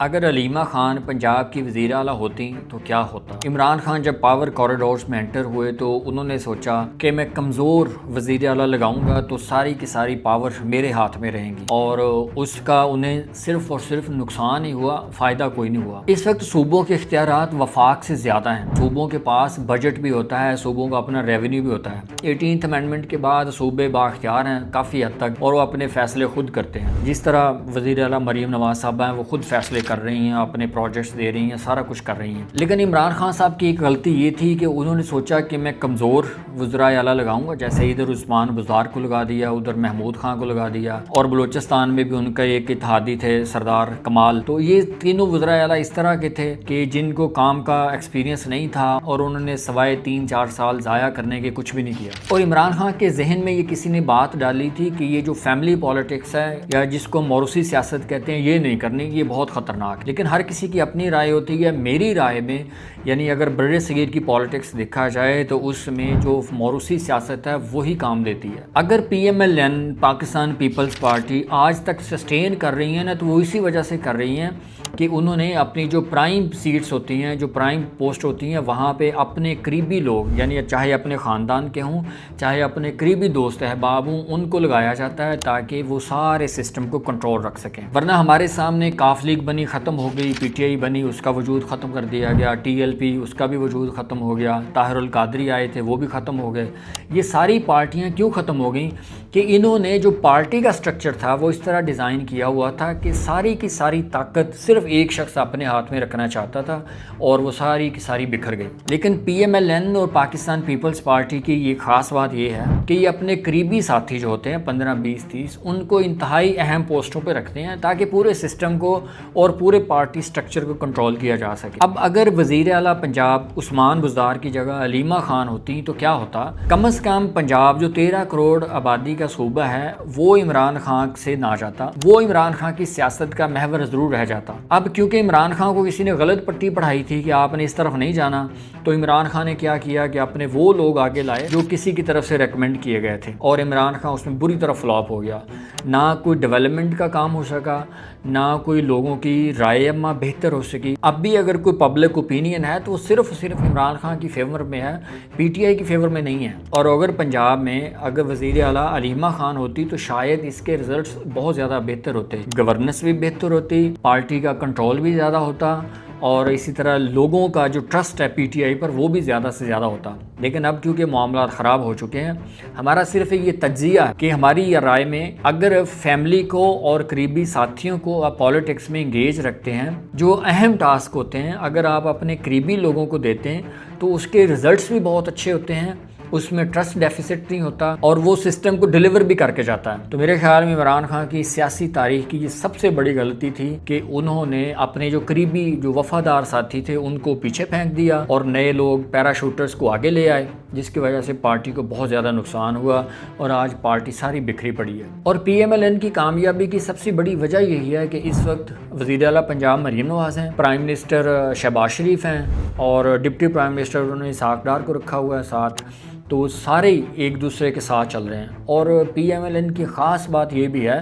اگر علیمہ خان پنجاب کی وزیر اعلیٰ ہوتی تو کیا ہوتا؟ عمران خان جب پاور کوریڈورز میں انٹر ہوئے تو انہوں نے سوچا کہ میں کمزور وزیر اعلیٰ لگاؤں گا تو ساری کی ساری پاور میرے ہاتھ میں رہیں گی، اور اس کا انہیں صرف اور صرف نقصان ہی ہوا، فائدہ کوئی نہیں ہوا۔ اس وقت صوبوں کے اختیارات وفاق سے زیادہ ہیں، صوبوں کے پاس بجٹ بھی ہوتا ہے، صوبوں کا اپنا ریونیو بھی ہوتا ہے۔ 18th امینڈمنٹ کے بعد صوبے بااختیار ہیں کافی حد تک، اور وہ اپنے فیصلے خود کرتے ہیں۔ جس طرح وزیر اعلیٰ مریم نواز صاحبہ ہیں، وہ خود فیصلے کر رہی ہیں، اپنے پروجیکٹس دے رہی ہیں، سارا کچھ کر رہی ہیں۔ لیکن عمران خان صاحب کی ایک غلطی یہ تھی کہ انہوں نے سوچا کہ میں کمزور وزرائے اعلیٰ لگاؤں گا، جیسے ادھر عثمان بزدار کو لگا دیا، ادھر محمود خان کو لگا دیا، اور بلوچستان میں بھی ان کا ایک اتحادی تھے سردار کمال۔ تو یہ تینوں وزرائے اعلیٰ اس طرح کے تھے کہ جن کو کام کا ایکسپیرینس نہیں تھا، اور انہوں نے سوائے 3-4 سال ضائع کرنے کے کچھ بھی نہیں کیا۔ اور عمران خان کے ذہن میں یہ کسی نے بات ڈالی تھی کہ یہ جو فیملی پالیٹکس ہے، یا جس کو موروثی سیاست کہتے ہیں، یہ نہیں کرنی، یہ بہت خطرناک۔ لیکن ہر کسی کی اپنی رائے ہوتی ہے۔ میری رائے میں، یعنی اگر بر صغیر کی پالیٹکس دیکھا جائے تو اس میں جو موروثی سیاست ہے وہی کام دیتی ہے۔ اگر P M L N Pakistan Peoples Party آج تک سسٹین کر رہی ہیں نا، تو وہ اسی وجہ سے کر رہی ہیں کہ انہوں نے اپنی جو پرائم سیٹس ہوتی ہیں، جو پرائم پوسٹ ہوتی ہیں، وہاں پہ اپنے قریبی لوگ، یعنی چاہے اپنے خاندان کے ہوں، چاہے اپنے قریبی دوست احباب ہوں، ان کو لگایا جاتا ہے تاکہ وہ سارے سسٹم کو کنٹرول رکھ سکیں۔ ورنہ ہمارے سامنے کاف لیگ بنی، ختم ہو گئی، پی ٹی آئی بنی، اس کا وجود ختم کر دیا گیا، ٹی ایل پی، اس کا بھی وجود ختم ہو گیا، طاہر القادری آئے تھے، وہ بھی ختم ہو گئے۔ یہ ساری پارٹیاں کیوں ختم ہو گئیں؟ کہ انہوں نے جو پارٹی کا سٹرکچر تھا وہ اس طرح ڈیزائن کیا ہوا تھا کہ ساری کی ساری طاقت صرف ایک شخص اپنے ہاتھ میں رکھنا چاہتا تھا، اور وہ ساری کی ساری بکھر گئی۔ لیکن پی ایم ایل این اور پاکستان پیپلز پارٹی کی یہ خاص بات یہ ہے کہ یہ اپنے قریبی ساتھی جو ہوتے ہیں 15, 20, 30، ان کو انتہائی اہم پوسٹوں پہ رکھتے ہیں تاکہ پورے سسٹم کو اور پورے پارٹی سٹرکچر کو کنٹرول کیا جا سکے۔ اب اگر وزیر اعلیٰ پنجاب عثمان بزدار کی جگہ علیمہ خان ہوتی تو کیا ہوتا؟ کم از کم پنجاب جو 13 کروڑ آبادی کا صوبہ ہے، وہ عمران خان سے نہ جاتا، وہ عمران خان کی سیاست کا محور ضرور رہ جاتا۔ اب کیونکہ عمران خان کو کسی نے غلط پٹی پڑھائی تھی کہ آپ نے اس طرف نہیں جانا، تو عمران خان نے کیا کیا کہ اپنے وہ لوگ آگے لائے جو کسی کی طرف سے ریکمینڈ کیے گئے تھے، اور عمران خان اس میں بری طرح فلاپ ہو گیا۔ نہ کوئی ڈیولپمنٹ کا کام ہو سکا، نہ کوئی لوگوں کی رائے عامہ بہتر ہو سکی۔ اب بھی اگر کوئی پبلک اوپینین ہے تو وہ صرف عمران خان کی فیور میں ہے، پی ٹی آئی کی فیور میں نہیں ہے۔ اور اگر پنجاب میں اگر وزیر اعلیٰ علیمہ خان ہوتی تو شاید اس کے رزلٹس بہت زیادہ بہتر ہوتے، گورننس بھی بہتر ہوتی، پارٹی کا کنٹرول بھی زیادہ ہوتا، اور اسی طرح لوگوں کا جو ٹرسٹ ہے پی ٹی آئی پر وہ بھی زیادہ سے زیادہ ہوتا۔ لیکن اب کیونکہ معاملات خراب ہو چکے ہیں، ہمارا صرف یہ تجزیہ ہے کہ ہماری یہ رائے میں اگر فیملی کو اور قریبی ساتھیوں کو آپ پالیٹکس میں انگیج رکھتے ہیں، جو اہم ٹاسک ہوتے ہیں اگر آپ اپنے قریبی لوگوں کو دیتے ہیں تو اس کے رزلٹس بھی بہت اچھے ہوتے ہیں، اس میں ٹرسٹ ڈیفیسٹ نہیں ہوتا، اور وہ سسٹم کو ڈیلیور بھی کر کے جاتا ہے۔ تو میرے خیال میں عمران خان کی سیاسی تاریخ کی یہ سب سے بڑی غلطی تھی کہ انہوں نے اپنے جو قریبی جو وفادار ساتھی تھے ان کو پیچھے پھینک دیا، اور نئے لوگ پیراشوٹرز کو آگے لے آئے، جس کی وجہ سے پارٹی کو بہت زیادہ نقصان ہوا، اور آج پارٹی ساری بکھری پڑی ہے۔ اور پی ایم ایل این کی کامیابی کی سب سے بڑی وجہ یہی ہے کہ اس وقت وزیر اعلیٰ پنجاب مریم نواز ہیں، پرائم منسٹر شہباز شریف ہیں، اور ڈپٹی پرائم منسٹر انہوں نے اسحاق ڈار کو رکھا ہوا ہے ساتھ، تو سارے ایک دوسرے کے ساتھ چل رہے ہیں۔ اور پی ایم ایل این کی خاص بات یہ بھی ہے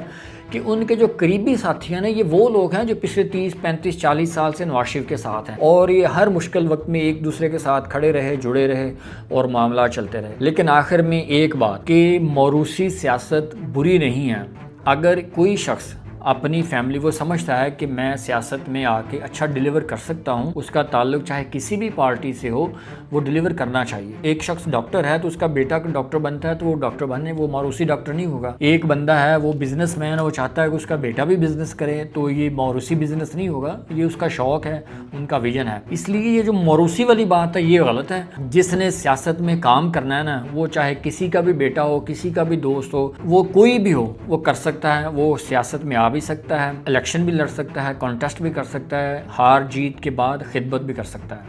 کہ ان کے جو قریبی ساتھی ہیں نا، یہ وہ لوگ ہیں جو پچھلے 30, 35, 40 سال سے نواز شریف کے ساتھ ہیں، اور یہ ہر مشکل وقت میں ایک دوسرے کے ساتھ کھڑے رہے، جڑے رہے، اور معاملات چلتے رہے۔ لیکن آخر میں ایک بات کہ موروثی سیاست بری نہیں ہے۔ اگر کوئی شخص اپنی فیملی وہ سمجھتا ہے کہ میں سیاست میں آ کے اچھا ڈیلیور کر سکتا ہوں، اس کا تعلق چاہے کسی بھی پارٹی سے ہو، وہ ڈیلیور کرنا چاہیے۔ ایک شخص ڈاکٹر ہے تو اس کا بیٹا ڈاکٹر بنتا ہے تو وہ ڈاکٹر بنے، وہ موروثی ڈاکٹر نہیں ہوگا۔ ایک بندہ ہے وہ بزنس مین ہے، وہ چاہتا ہے کہ اس کا بیٹا بھی بزنس کرے، تو یہ موروثی بزنس نہیں ہوگا، یہ اس کا شوق ہے، ان کا ویژن ہے۔ اس لیے یہ جو موروثی والی بات ہے یہ غلط ہے۔ جس نے سیاست میں کام کرنا ہے نا، وہ چاہے کسی کا بھی بیٹا ہو، کسی کا بھی دوست ہو، وہ کوئی بھی ہو، وہ کر سکتا ہے، وہ سیاست میں آ بھی سکتا ہے، الیکشن بھی لڑ سکتا ہے، کانٹیسٹ بھی کر سکتا ہے، ہار جیت کے بعد خدمت بھی کر سکتا ہے۔